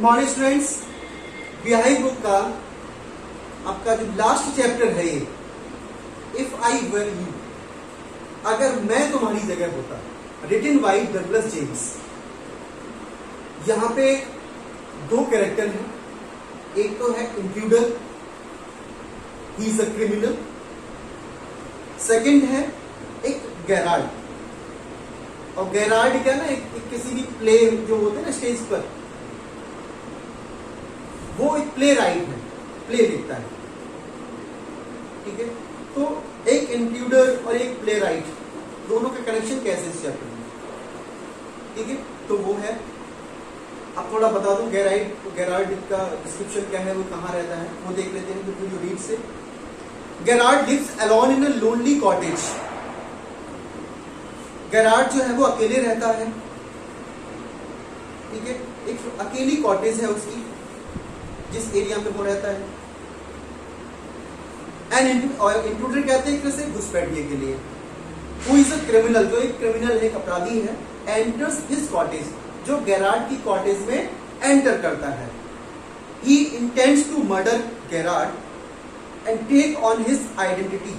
Morning students, behind book का आपका जो लास्ट चैप्टर है ये, इफ आई वर यू, अगर मैं तुम्हारी जगह होता, रिटन बाय डगलस जेम्स। यहां पे दो कैरेक्टर हैं, एक तो है intruder, he is a criminal. Second है एक गैरार्ड, और गैरार्ड क्या ना, एक किसी भी प्ले जो होते हैं ना स्टेज पर, वो एक प्ले राइट है, प्ले लिखता है, ठीक है। तो एक इंट्रूडर और एक प्ले राइट, दोनों का कनेक्शन कैसे इस चैप्टर में, ठीक है। तो वो है, अब थोड़ा बता दूं गैरार्ड का डिस्क्रिप्शन क्या है, वो कहाँ रहता है, वो देख लेते हैं बिल्कुल जो रीड से। Gerard lives alone in a lonely cottage. Gerard जो है वो अकेले रहता है, ठीक है। एक अकेली कॉटेज है उसकी, जिस एरिया में वो रहता है। एंड इंट्रूडर कहते हैं कि घुसपैठिए के लिए। हु इज अ क्रिमिनल, जो एक क्रिमिनल है, एक अपराधी है, एंटर्स हिज कॉटेज, जो गैरार्ड की कॉटेज में एंटर करता है। He intends to murder Gerard and take on his identity.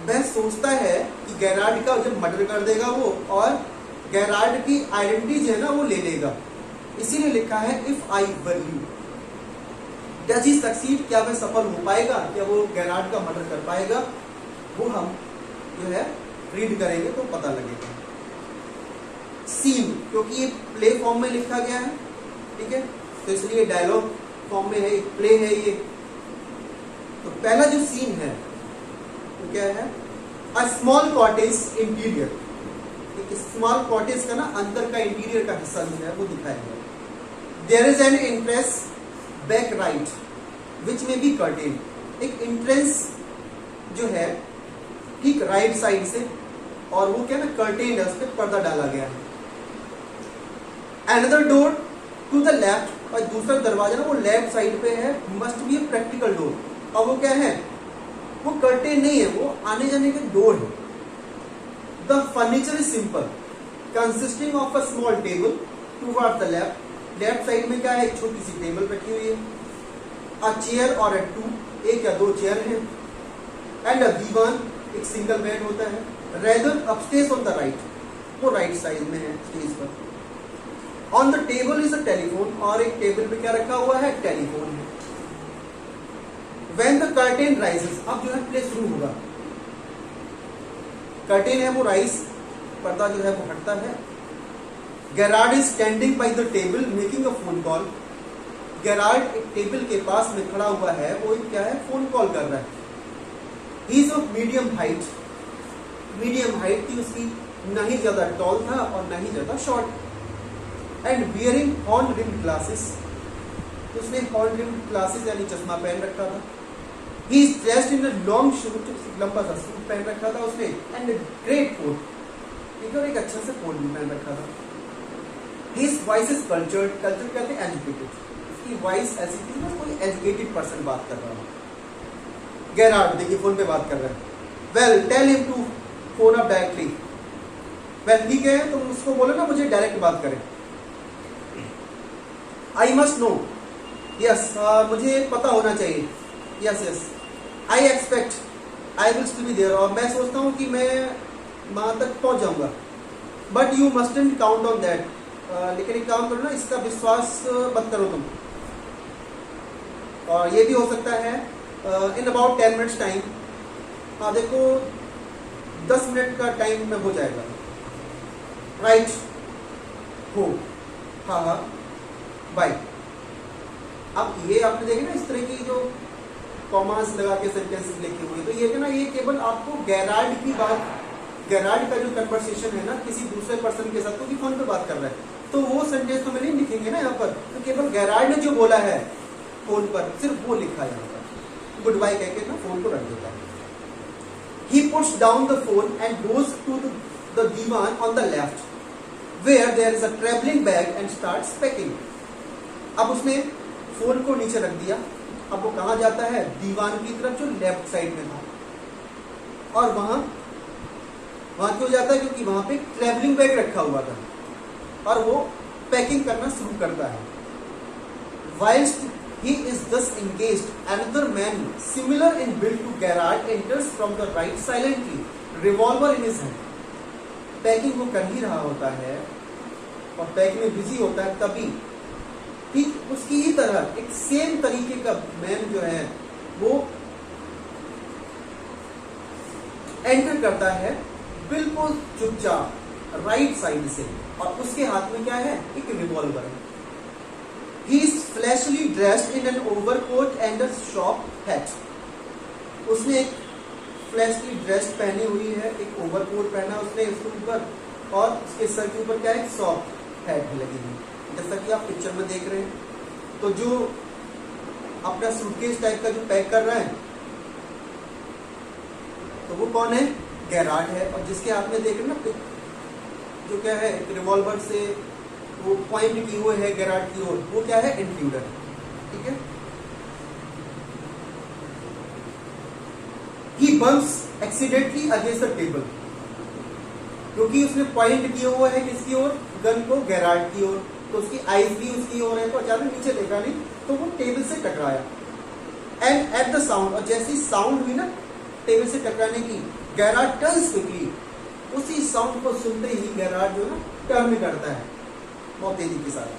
वह सोचता है कि गैरार्ड का जब मर्डर कर देगा वो, और गैरार्ड की आइडेंटिटी जो है ना वो ले लेगा। इसीलिए लिखा है if I were you. Does he succeed, क्या वह सफल हो पाएगा, क्या वो गैरार्ड का मर्डर कर पाएगा, वो हम जो है रीड करेंगे तो पता लगेगा। सीन, क्योंकि ये प्ले फॉर्म में लिखा गया है, ठीक है, तो इसलिए डायलॉग फॉर्म में है, प्ले है ये। तो पहला जो सीन है तो क्या है, अ स्मॉल कॉटेज इंटीरियर। एक स्मॉल कॉटेज का ना अंदर का इंटीरियर का हिस्सा जो है वो दिखाया गया। There is an entrance back right which में बी कर्टेन। एक एंट्रेंस जो है ठीक राइट साइड से, और वो क्या ना कर्टेन है, उस पर पर्दा डाला गया है। Another door to the left, और दूसरा दरवाजा ना वो लेफ्ट साइड पे है, must be a practical door. और वो क्या है, वो कर्टेन नहीं है, वो आने जाने के डोर है। The furniture is simple consisting of a small table toward the left. Left side में क्या है, एक छोटी सी टेबल रखी हुई है। अ चेयर और अ टू, एक या दो चेयर है। एंड अ दीवान, एक सिंगल बेड होता है। Rather upstage on the right, वो राइट साइड में है स्टेज पर। On the table is a telephone, और एक टेबल पे क्या रखा हुआ है, टेलीफोन है। When the curtain rises, अब जो है प्ले शुरू होगा। कर्टेन है वो राइज, पर्दा जो है वो हटता है। Garrard is standing by the table making a phone call. Garrard एक टेबल के पास में खड़ा हुआ है, वो क्या है, फोन कॉल कर रहा है। He is of medium height, medium height थी उसकी, ना ही ज्यादा टॉल था और ना ही ज्यादा short. And wearing horn rimmed glasses, उसने हॉर्न रिम्ड ग्लासेस यानी चश्मा पहन रखा था। He is dressed in a long suit, लंबा सा सूट पहन रखा था उसने, and a great coat, एक अच्छा सा कोट भी पहन रखा था। His voice is cultured, cultured कहते हैं educated, उसकी वॉइस ऐसी थी ना कोई एजुकेटेड पर्सन बात कर रहा हो। गैरार्ड देखिए फोन पे बात कर रहा है। Well, tell him to phone up directly. Well, ठीक है, तुम उसको बोलो ना मुझे डायरेक्ट बात करें। I must know, yes, मुझे पता होना चाहिए। Yes, yes. I expect I will still be there, और मैं सोचता हूँ कि मैं वहां तक पहुंच जाऊंगा। But you mustn't count on that. लेकिन एक काम करो ना, इसका विश्वास मत करो तुम। और ये भी हो सकता है in about 10 minutes time, हाँ देखो 10 मिनट का टाइम में हो जाएगा। Right? हो, हाँ हाँ, बाय। अब ये आपने देखे ना इस तरह की जो कॉमास लगा के सेंटेंसेस लिखे हुए, तो ये ना, ये केवल आपको गैरार्ड की बात, गैरार्ड का जो कन्वर्सेशन है ना किसी दूसरे पर्सन के साथ, तो फोन पे बात कर रहा है, तो वो सेंटेंस तो मैं नहीं लिखेंगे ना यहाँ पर, तो केवल गैरार्ड ने जो बोला है फोन पर सिर्फ वो लिखा है यहाँ पर। गुड बाय कहके ना फोन को रख देता है। He puts down the phone and goes to the divan on the left, where there is a traveling bag, and starts packing. अब उसने फोन को नीचे रख दिया। अब वो कहाँ जाता है, दीवान की तरफ जो लेफ्ट साइड में था, और वहां क्यों जाता है, क्योंकि वहां पे ट्रैवलिंग बैग रखा हुआ था, और वो पैकिंग करना शुरू करता है। Whilst he is thus engaged, another man similar in build to Gerard enters from the right silently, revolver in his hand. Packing वो कर ही रहा होता है और पैकिंग में बिजी होता है, तभी ठीक उसकी ही तरह एक सेम तरीके का मैन जो है वो एंटर करता है बिल्कुल चुपचाप राइट साइड से, और उसके हाथ में क्या है, एक रिवॉल्वर है. He is flashily dressed in an overcoat and a shop hat. उसने एक फ्लैशली ड्रेस पहनी हुई है, एक ओवरकोट पहना उसने इसके ऊपर, और उसके सर के ऊपर क्या है, एक सॉफ्ट हैट लगी हुई, जैसा कि आप पिक्चर में देख रहे हैं. तो जो अपना सूटकेस टाइप का जो पैक कर रहा है, तो वो कौन है, गेरार्ड है. और जिसके हाथ में देख रहे हैं ना, जो क्या है, रिवॉल्वर से वो पॉइंट किए हुए है गेरार्ड की ओर, वो क्या है, इंट्रूडर. ठीक है. He bumps accidentally against the table. क्योंकि उसने पॉइंट किया हुआ है किसकी ओर, गन को गेरार्ड की ओर, तो उसकी आईज भी उसकी ओर है, तो अचानक नीचे देखा नहीं, तो वो टेबल से टकराया. एंड एट द साउंड, और जैसी साउंड हुई ना टेबल से टकराने की, गेरार्ड टर्न्स क्विकली. उसी साउंड को सुनते ही गेरार्ड जो है ना टर्न करता है बहुत तेजी के साथ.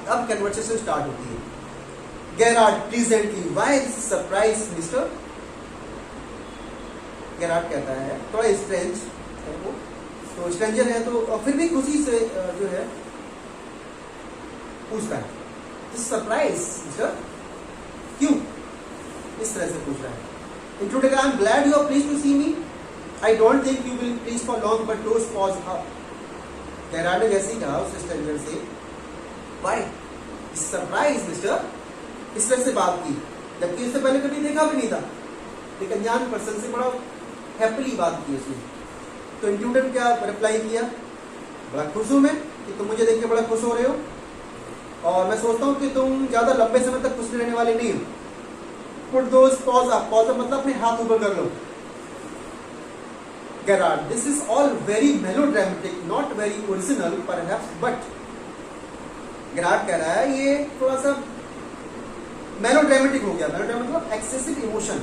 अब कन्वर्सेशन स्टार्ट होती है. Gerard pleasantly, why this surprise mister. Gerard कहता है, थोड़ा स्ट्रेंज है वो, तो स्ट्रेंजर है, तो फिर भी खुशी से जो है पूछता है, सरप्राइज मिस्टर, क्यों इस तरह से पूछ रहा है. Intruder, I am glad you are pleased to see me. I don't think you will please for long, but don't pause. Gerard ने जैसे ही कहा उस स्ट्रेंजर से, व्हाई सरप्राइज मिस्टर, इस तरह से बात की, जबकि इससे पहले कभी देखा भी नहीं था. एक अनजान पर्सन से बड़ा हैप्पीली बात की उसने. तो इंट्रूडर क्या रिप्लाई किया, बड़ा खुश हूं मैं कि तुम मुझे देख के बड़ा खुश हो रहे हो, और मैं सोचता हूं कि तुम ज्यादा लंबे समय तक खुश रहने वाले नहीं हो. पुट दोस पॉज अप, पॉज अप मतलब अपने हाथ ऊपर कर लो. Gerard, this is all very melodramatic, not very original perhaps, but Gerard कह रहा है ये थोड़ा सा मेलोड्रामेटिक हो गया. मेलोड्रामेटिक मतलब एक्सेसिव इमोशन,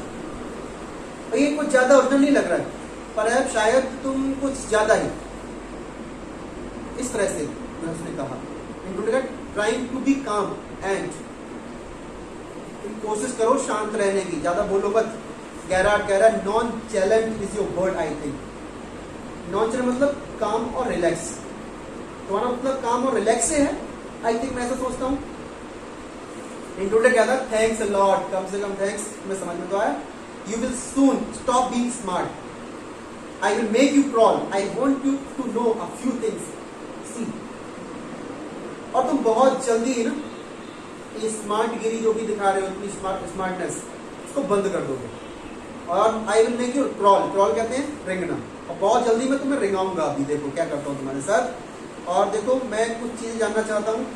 ये कुछ ज्यादा ओरिजिनल नहीं लग रहा है, पर शायद तुम कुछ ज्यादा ही, इस तरह से उसने कहा. ट्राइंग टू बी काम एंड, कोशिश करो शांत रहने की, ज्यादा बोलो मत. गेरार्ड कह रहा है, non challenge is your word. I think non challenge मतलब काम और रिलैक्स, तुम्हारा मतलब काम और रिलैक्स से है. आई थिंक मैं ऐसा सोचता हूँ. इंट्रूडर क्या था, थैंक्स अ लॉट, कम से कम थैंक्स, मैं समझ में तो आया. You will soon stop being smart. I will make you crawl. I want you to know a few things. See. और तुम बहुत जल्दी है ना ये स्मार्ट गिरी जो भी दिखा रहे हो, अपनी स्मार्टनेस, इसको बंद कर दोगे. और I will make you crawl. Crawl कहते हैं रेंगना, और बहुत जल्दी मैं तुम्हें रेंगाऊंगा. अभी देखो क्या करता हूँ तुम्हारे साथ, और देखो मैं कुछ चीजें जानना चाहता हूँ.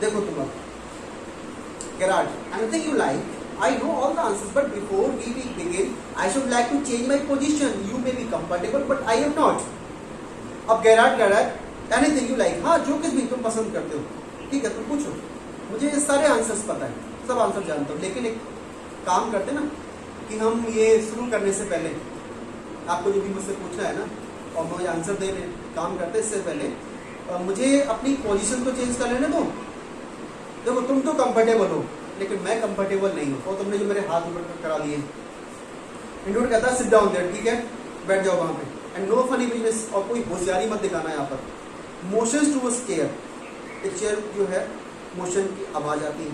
देखो तुम अब Gerard, anything you like. I know all the answers, but before we begin, I should like to change my position. You may be comfortable, but I am not. अब गेरार्ड कह रहा है, anything you like, हाँ जो कुछ भी तुम पसंद करते हो, ठीक है तुम पूछो, मुझे ये सारे आंसर्स पता है, सब आंसर जानता हूँ. लेकिन एक काम करते ना कि हम ये शुरू करने से पहले, आपको जो भी मुझसे पूछना है ना, और मुझे आंसर देने काम करते इससे पहले मुझे अपनी पोजीशन तो चेंज कर लेने दो. देखो तुम तो कंफर्टेबल हो, लेकिन मैं कंफर्टेबल नहीं हूँ, और तुमने जो मेरे हाथ ऊपर करा दिए. इंट्रूडर कहता है, सिट डाउन देयर, ठीक है बैठ जाओ वहां पे. एंड नो फनी बिजनेस, और कोई होशियारी मत दिखाना यहाँ पर. मोशंस टू चेयर, एक चेयर जो है मोशन की आवाज आती है.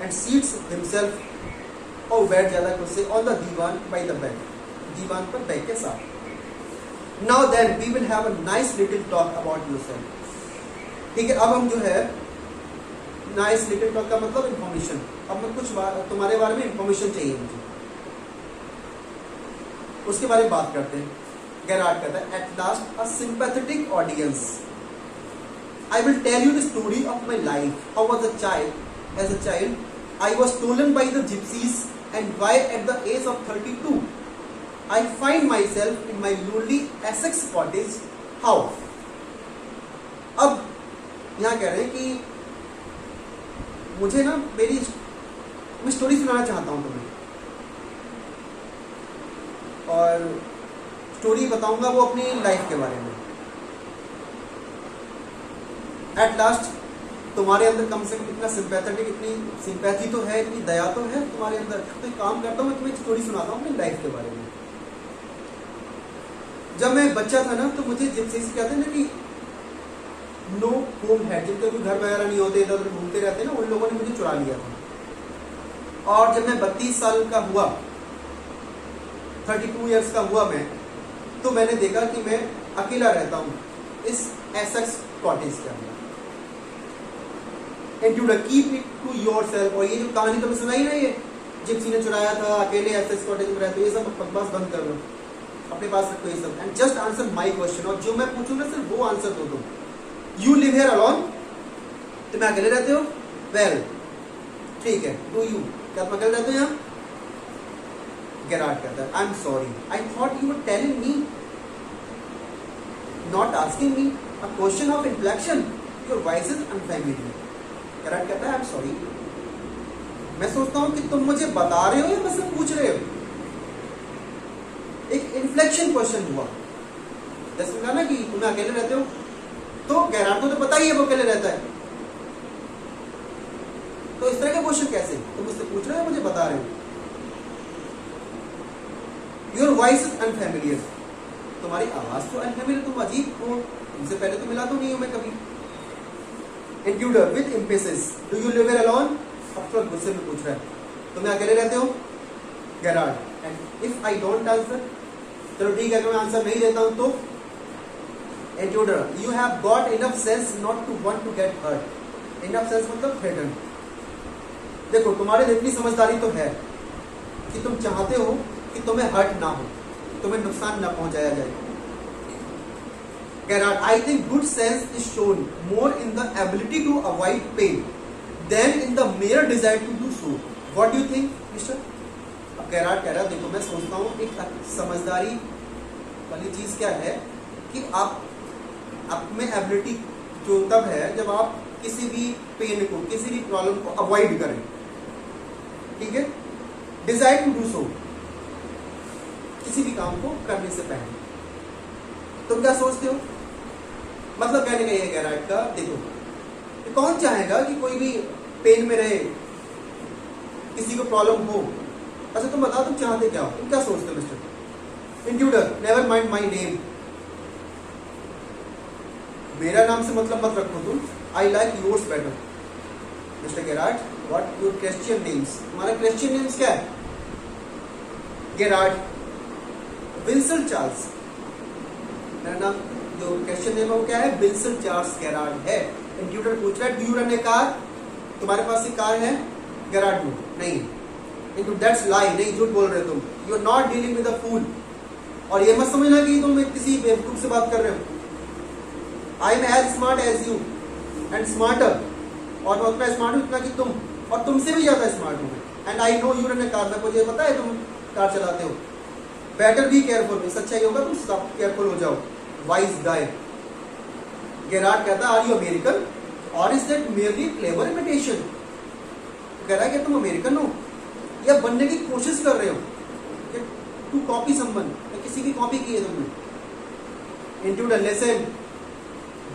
एंड सीट्स हिमसेल्फ, और बैठ जाता है उससे on the divan by the bed, दीवान पर बैग के साथ. Now then we will have a nice little talk about yourself. ठीक है, अब हम जो है नाइस लिटिल टॉक का मतलब इंफॉर्मेशन. अब मैं कुछ तुम्हारे बारे में इंफॉर्मेशन चाहिए मुझे, उसके बारे में बात करते हैं. गेरार्ड कहता है, at last a sympathetic audience, I will tell you the story of my life. How was a child, as a child I was stolen by the gypsies, and why at the age of 32 I find myself in my lonely Essex cottage. How? अब यहाँ कह रहे हैं कि मुझे ना मैं story सुनाना चाहता हूँ तुम्हें, और स्टोरी बताऊंगा वो अपनी लाइफ के बारे में। एट लास्ट तुम्हारे अंदर कम से कम इतना सिंपैथेटिक, इतनी सिंपैथी तो है, इतनी दया तो है तुम्हारे अंदर। तो एक काम करता हूँ, मैं तुम्हें एक स्टोरी सुनाता हूँ अपनी लाइफ के बारे में। जब मैं बच्चा था ना, तो मुझे जिनसे कहते हैं ना कि नो होम है, जिनके कोई घर वगैरह नहीं होते, इधर उधर घूमते रहते ना, उन लोगों ने मुझे चुरा लिया था। और जब मैं 32 साल का हुआ, 32 ईयर्स का हुआ मैं, तो मैंने देखा कि मैं अकेला रहता हूँ इस एसेक्स कॉटेज के अंदर। And you keep it to yourself. और ये जो कहानी तुम्हें सुनाई ना, ये जिप्सी ने चुराया था, अकेले एसेक्स कॉटेज में रहते, ये सब बकवास बंद कर लो, अपने पास रखो ये सब, and just answer my question. और जो मैं पूछूंगा सिर्फ वो आंसर दो। यू लिव हियर अलोन, तुम अकेले रहते हो? वेल ठीक है, डू यू, क्या तुम अकेले रहते हो यहाँ? गेरार्ड कहता है, I am sorry, I thought you were telling me, not asking me a question of inflection, your voice is unfamiliar. Gerard कहता है, आई एम सॉरी, मैं सोचता हूं कि तुम मुझे बता रहे हो या मुझसे पूछ रहे हो। एक इन्फ्लेक्शन क्वेश्चन हुआ, जैसे कहा ना कि तुम्हें अकेले रहते हो, तो गेरार्ड को तो पता ही है वो अकेले रहता है, तो इस तरह का क्वेश्चन कैसे? तुम मुझसे पूछ रहे हो, मुझे बता रहे हो। योर वॉइस इज अनफैमिलियर, तुम्हारी आवाज तो अनफैमिलियर, तुम अजीब हो, तुमसे पहले तो मिला तो नहीं हूं मैं कभी। Intruder with emphasis, do you live here alone? अब तो गुस्से में पूछ रहा है, तुम्हें अकेले रहते हो? Gerard, and if I don't answer, चलो ठीक है, अगर मैं आंसर नहीं देता हूं तो? Intruder, you have got enough sense not to want to get hurt. Enough sense मतलब थ्रेटन। देखो तुम्हारे जितनी समझदारी तो है कि तुम चाहते हो कि तुम्हें हर्ट ना हो, तुम्हें नुकसान ना पहुंचाया जाए। Gerard, I think good sense is shown more in the ability to avoid pain than in the mere desire to do so. What do you think, Mister? अब Gerard कह रहा है, देखो मैं सोचता हूँ एक समझदारी वाली चीज क्या है कि आप में एबिलिटी जो तब है जब आप किसी भी पेन को, किसी भी प्रॉब्लम को अवॉइड करें, ठीक है? डिजायर टू डू सो, किसी भी काम को करने से पहले। तुम क्या सोचते हो? मतलब कहने का ये गेरार्ड का, देखो कौन चाहेगा कि कोई भी पेन में रहे, किसी को प्रॉब्लम हो। अच्छा तुम बताओ, तुम चाहते क्या हो, तुम क्या सोचते हो mister? Intruder, never mind my name, मेरा नाम से मतलब मत रखो तुम, I like yours better. Mister Gerard, what your Christian names, तुम्हारा क्रिश्चियन नेम्स क्या है? गेरार्ड, विंसन चार्ल्स, मेरा नाम जो क्रिश्चियन नेम है वो क्या है? विंसन चार्ल्स गेरार्ड है। इंट्रूडर पूछ रहा है, do you run A car, तुम्हारे पास एक कार है? गेरार्ड, नहीं। इंटू दैट्स लाई, नहीं झूठ बोल रहे तुम, you are not dealing with a fool. और ये मत समझना कि तुम किसी बेवकूफ से बात कर रहे हो। I am as smart as you and smarter, और मैं उतना स्मार्ट हूं इतना कि तुम, और तुमसे भी ज्यादा स्मार्ट हूं मैं। And I know you run A car, मैं मुझे पता है तुम कार चलाते हो। बेटर बी केयरफुल, इससे अच्छा ही होगा तुम सब केयरफुल हो जाओ। वाइज गाय। गेरार्ड कहता है, आर यू अमेरिकन और is that merely clever imitation? कह रहा है कि तुम अमेरिकन हो या बनने की कोशिश कर रहे हो, टू कॉपी समवन, किसी की कॉपी की है तुमने। Intruder, listen,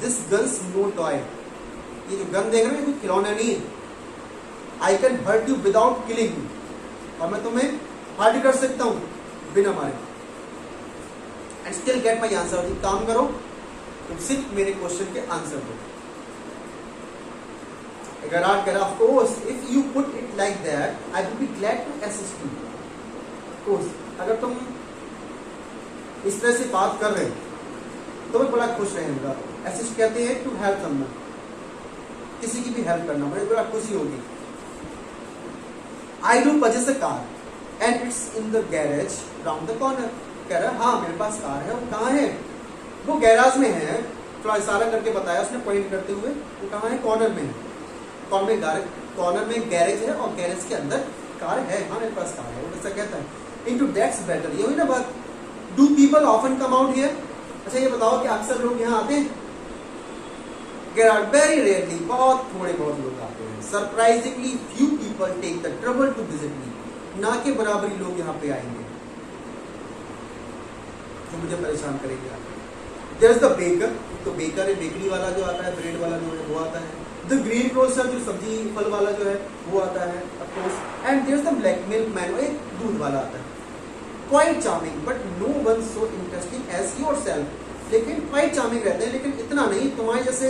this guns no toy, ये जो गन देख रहे हो कोई खिलौना नहीं है। I can hurt you without killing you, और मैं तुम्हें हर्ट कर सकता हूं बिना मारे, and still get my answer. एक काम करो, तुम सिर्फ मेरे क्वेश्चन के आंसर दो। गेरार्ड कह रहा, of course if you put it like that I will be glad to assist you. Of course, अगर तुम इस तरह से बात कर रहे हो तो मैं बड़ा खुश रहूंगा। असिस्ट कहते हैं टू हेल्प समवन, किसी की भी हेल्प करना, मुझे बड़ा खुशी होगी। I do possess a car and it's in the garage round the corner. कह रहा है, हाँ मेरे पास कार है। वो कहाँ है? वो गैराज में है। थोड़ा इशारा करके बताया उसने पॉइंट करते हुए, वो कहाँ है? कॉर्नर में है। कॉर्नर में गैरेज है और गैरेज के अंदर कार है। हाँ मेरे पास कार है, वो ऐसा कहता है। इनटू दैट्स बेटर, ये हुई ना बात। Do people often come out here? अच्छा ये बताओ कि अक्सर लोग यहाँ आते हैं? Gerard, very rarely, बहुत थोड़े बहुत लोग आते हैं. Surprisingly few people take the trouble to visit me. ना के बराबरी लोग यहाँ पे आएंगे जो मुझे परेशान करेंगे आके. There is the baker, तो बेकर है, बेकरी वाला जो आता है, ब्रेड वाला जो है वो आता है. The green grocer, जो सब्जी फल वाला जो है वो आता है, of course. And there is the black milkman, एक दूध वाला आता है. Quite charming, but no one so interesting as yourself. लेकिन quite charming रहते हैं, लेकिन इतना नहीं, तुम्हारे जैसे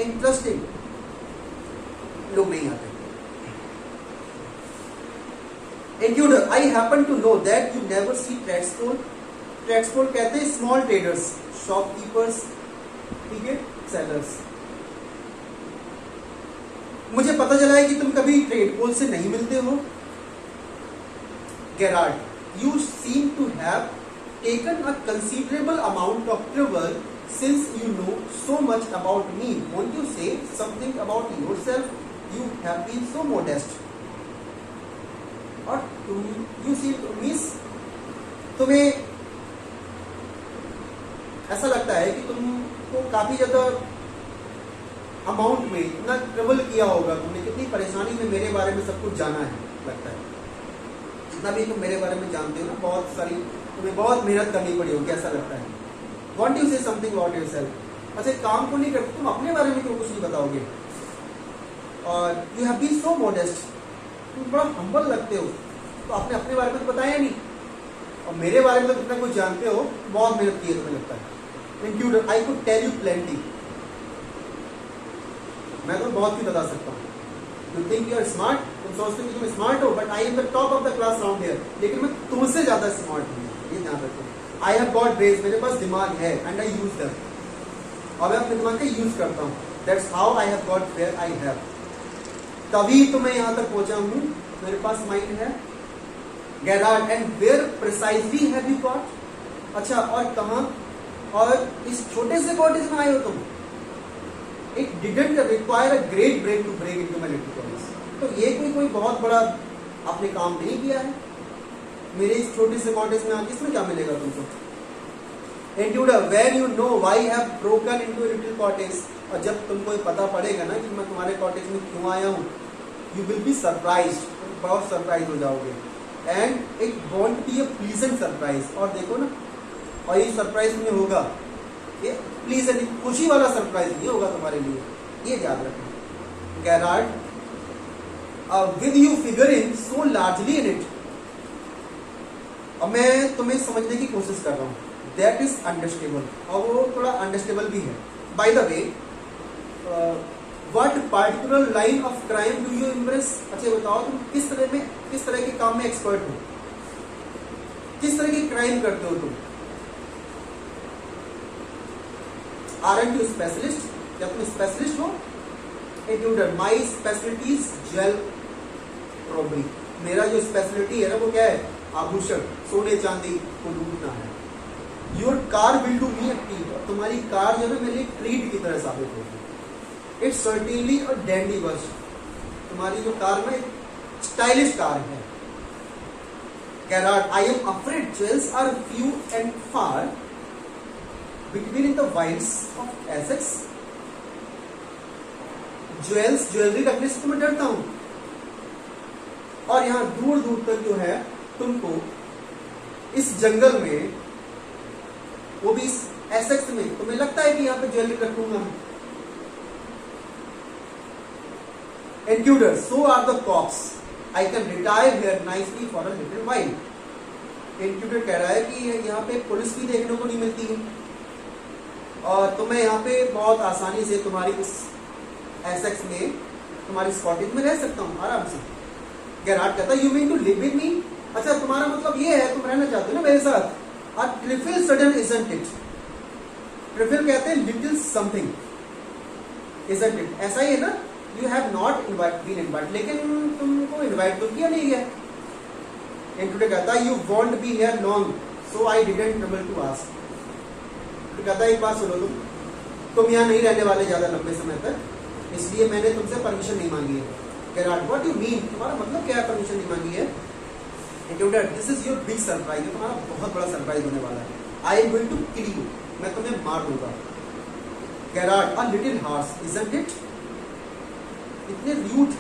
इंटरेस्टिंग लोग नहीं आते. Intruder, I happen to know that you never see tradespool. Tradespool कहते हैं स्मॉल ट्रेडर्स, शॉपकीपर्स, ठीक है, सेलर्स. मुझे पता चला है कि तुम कभी ट्रेडपोल से नहीं मिलते हो. Gerard, you seem to have taken a considerable amount of trouble since you know so much about me. Won't you say something about yourself? You have been so modest. और you seem to miss. तुम्हें ऐसा लगता है कि तुमको काफी ज्यादा amount में इतना ट्रबल किया होगा, तुमने कितनी परेशानी में मेरे बारे में सब कुछ जाना है. लगता है जितना भी तुम मेरे बारे में जानते हो ना, बहुत सारी तुम्हें बहुत मेहनत करनी पड़ी होगी, ऐसा लगता है. Want you say something about yourself? अच्छा, काम को नहीं करते, तुम अपने बारे में क्यों कुछ नहीं बताओगे? और you have been so modest, तुम बड़ा हम्बल लगते हो, तो आपने अपने बारे में तो बताया नहीं, और मेरे बारे में तो कितना कुछ जानते हो, बहुत मेहनत की है तुम्हें लगता है. Intruder, I could tell you plenty. मैं तो बहुत भी बता सकता हूँ. You think you are smart? तुम सोचते हो कि तुम स्मार्ट हो, but I am the top of the class around here. लेकिन मैं तुमसे ज्यादा स्मार्ट हूँ, ये ध्यान रखो. I have got brains, मेरे पास दिमाग है, and I use them. और मैं अपने दिमाग का यूज करता हूँ. That's how I have got where I have. तभी तो मैं यहाँ तक पहुंचा हूँ, मेरे पास माइंड है. Gerard, and where precisely have you got? अच्छा, और कहाँ? और इस छोटे से कॉटेज में आए हो तुम. It didn't require a great brain to break into my little cottage. तो ये कोई बहुत बड़ा आपने काम नहीं किया है. मेरे इस छोटे से कॉटेज में आके इसमें क्या मिलेगा तुमको? Intruder, when you know why I have broken into a little cottage, और जब तुमको पता पड़ेगा ना कि मैं तुम्हारे कॉटेज में क्यों आया हूँ, you will be surprised, तुम बहुत सरप्राइज हो जाओगे. And it won't be a pleasant surprise. और देखो ना, और ये सरप्राइज में होगा, ये प्लीजेंट, खुशी वाला सरप्राइज नहीं होगा तुम्हारे लिए, ये याद रखना. Gerard, with you figuring so largely in it, और मैं तुम्हें समझने की कोशिश कर रहा हूँ. That is understandable, और वो थोड़ा अंडरस्टेबल भी है. By the way, what particular line of crime do you embrace? अच्छा बताओ, तुम किस तरह के काम में एक्सपर्ट हो, किस तरह की क्राइम करते हो तुम? Aren't you specialist? क्या तुम स्पेशलिस्ट हो? Intruder, my specialty is jewel robbery. मेरा जो स्पेशलिटी है ना वो क्या है? आभूषण, सोने चांदी को लूटना है. Your car will do me a treat. और तुम्हारी कार जो है मेरे लिए ट्रीट की तरह साबित होगी. It's certainly a dandy bus. तुम्हारी जो कार में स्टाइलिश कार है. Gerard, I am afraid jewels are few and far between in the wilds of Essex. Jewellery रखने से तो मैं डरता हूं, और यहाँ दूर दूर तक जो है तुमको इस जंगल में, वो भी इस एसेक्स में, तुम्हें लगता है कि यहाँ पे ज्वेलरी रखूंगा मैं? Intruder, so are the cops. I can retire here nicely for a little while. Intruder कह रहा है कि यहाँ पे पुलिस भी देखने को नहीं मिलती है, और तो मैं यहाँ पे बहुत आसानी से तुम्हारी इस एसेक्स में, तुम्हारी स्कॉटेज में रह सकता हूँ आराम से. Gerard कहता है, you mean to live with me? अच्छा, तुम्हारा मतलब ये है तुम रहना चाहते हो ना मेरे साथ? A trifle sudden, isn't it? Trifle कहते हैं little something, isn't it? ऐसा ही है ना? You have not been invited, लेकिन तुमको इनवाइट तो किया नहीं गया. Intruder कहता है, you won't be here long, so I didn't trouble to ask. कहता है, एक बात सुनो, तुम यहाँ नहीं रहने वाले ज्यादा लंबे समय तक, इसलिए मैंने तुमसे परमिशन नहीं मांगी है. Gerard, what do you mean? तुम्हारा मतलब क्या है परमिशन नहीं मांगी है? Intruder, this is your big surprise. ये तुम्हारा बहुत बड़ा सरप्राइज होने वाला है. I am going to kill you. मैं तुम्हें मार दूंगा. Gerard a little harsh, isn't it? इतने रूड,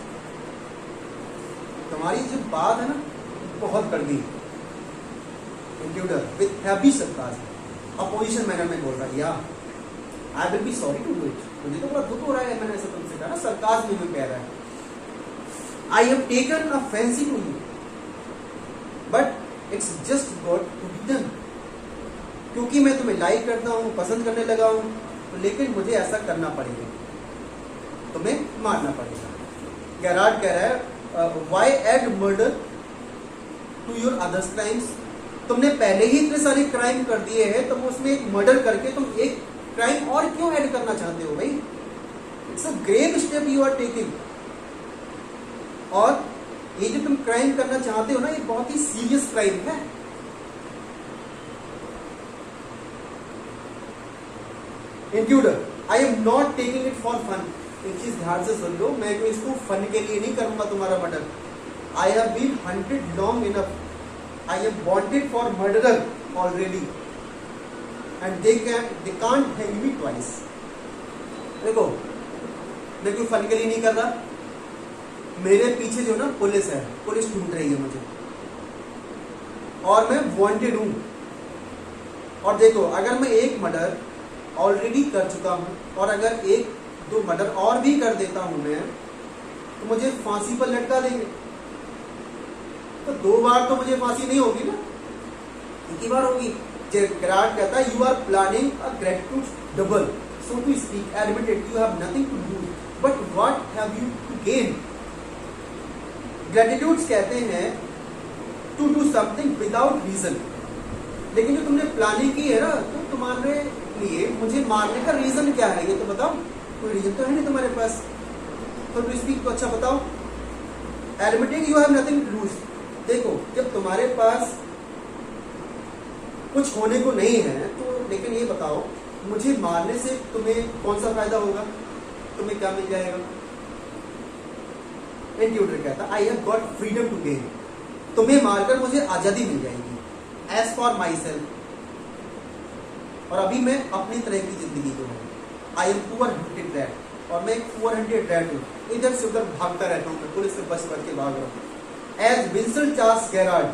तुम्हारी जो बात है ना बहुत कड़वी। Intruder with heavy sarcasm, opposition manner में बोल रहा है, या I will be sorry to do it, मुझे तो बड़ा दुख हो रहा है, मैंने ऐसा तुमसे कहा ना, सरकाज़्म में कह रहा है। I have taken a fancy to you but it's just got to be done, क्योंकि मैं तुम्हें लाइक करता हूँ, पसंद करने लगा हूँ, तो लेकिन मुझे ऐसा करना पड़ेगा, तुम्हें मारना पड़ेगा। गैरार्ड कह रहा है why add murder to your others crimes, तुमने पहले ही इतने सारे क्राइम कर दिए हैं, तुम उसमें एक मर्डर करके तुम एक क्राइम और क्यों ऐड करना चाहते हो भाई? It's a grave step you are taking, और ये जो तुम क्राइम करना चाहते हो ना, ये बहुत ही सीरियस क्राइम है। Intruder I am not taking it for fun, एक चीज ध्यान से सुन लो, मैं इसको फन के लिए नहीं करूंगा तुम्हारा मर्डर। I have been hunted long enough, I am wanted for murderer already and they can't hang me twice. देखो मैं कोई फन के लिए नहीं कर रहा, मेरे पीछे जो ना पुलिस है, पुलिस ढूंढ रही है मुझे, और मैं वांटेड हूं। और देखो अगर मैं एक मर्डर ऑलरेडी कर चुका हूं, और अगर एक दो मर्डर और भी कर देता हूं मैं, तो मुझे फांसी पर लटका देंगे। तो 2 बार तो मुझे फांसी नहीं होगी ना, एक ही बार होगी। गेरार्ड कहता है you are planning a gratitude double, so to speak, admitted you have nothing to lose but what have you to gain. Gratitudes कहते हैं to do something without reason, लेकिन जो तुमने प्लानिंग की है ना, तो तुम्हारे लिए मुझे मारने का रीजन क्या है ये तो बताओ, कोई रीजन तो है नहीं तुम्हारे पास, तो टू स्पीक तो अच्छा बताओ। Admitting you have nothing to lose, देखो जब तुम्हारे पास कुछ होने को नहीं है, तो लेकिन ये बताओ मुझे मारने से तुम्हें कौन सा फायदा होगा, तुम्हें क्या मिल जाएगा? इंट्रूडर कहता I have got freedom to gain, तुम्हें मारकर मुझे आजादी मिल जाएगी। एज फॉर माई सेल्फ, और अभी मैं अपनी तरह की जिंदगी जो है, I am poor hunted rat, और मैं एक पुअर हंटेड रैट हूँ, इधर से उधर भागता रहता हूँ, मैं पुलिस से बच के भाग रहा हूँ। एज विंसेंट चार्ल्स गैरार्ड,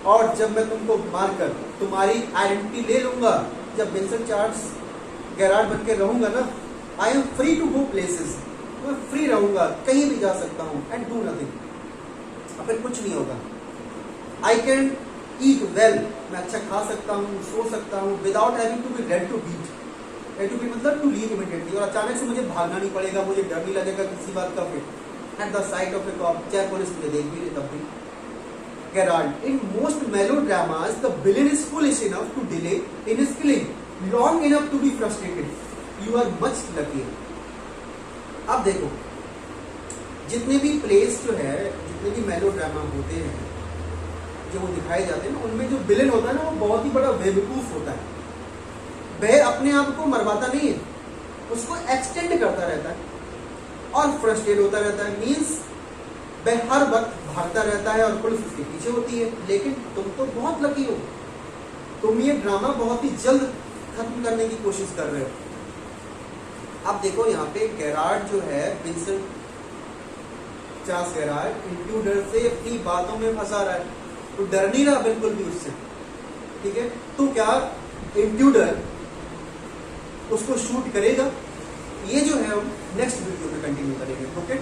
और जब मैं तुमको मारकर तुम्हारी आइडेंटिटी ले लूंगा, जब विंसेंट चार्ल्स गैरार्ड बन के रहूंगा ना, I am free to go places, मैं फ्री रहूंगा, कहीं भी जा सकता हूँ, एंड डू नथिंग, अब फिर कुछ नहीं होगा। आई कैन ईट वेल, मैं अच्छा खा सकता हूँ, सो सकता हूँ, without having to be ready to beat, ready to beat मतलब टू लीव इमीडिएटली, और अचानक से मुझे भागना नहीं पड़ेगा, मुझे डर नहीं लगेगा किसी बात का। फिर at the sight of a cop, चाहे पुलिस मुझे देख भी ले तब भी। Gerard, in most melodramas, the villain is foolish enough to delay in his killing, long enough to be frustrated. You are much luckier. अब देखो, जितने भी प्लेस जो है, जितने भी मेलोड्रामा होते हैं, जो वो दिखाए जाते हैं ना, उनमें जो विलेन होता है ना, वो बहुत ही बड़ा बेवकूफ होता है। वह अपने आप को मरवाता नहीं है, उसको एक्सटेंड करता रहता है और फ्रस्ट्रेट होता रहता है। मीन्स वह हर वक्त भागता रहता है और पुलिस उसके पीछे होती है। लेकिन तुम तो बहुत लकी हो, तुम ये ड्रामा बहुत ही जल्द खत्म करने की कोशिश कर रहे हो। अब देखो यहाँ पे गेरार्ड जो है, विंसेंट चार्ल्स गेरार्ड इंट्रूडर से अपनी बातों में फंसा रहा है, तो डर नहीं रहा बिल्कुल भी उससे, ठीक है। तो क्या इंट्रूडर उसको शूट करेगा? ये जो है हम नेक्स्ट वीडियो में कंटिन्यू करेंगे, ओके।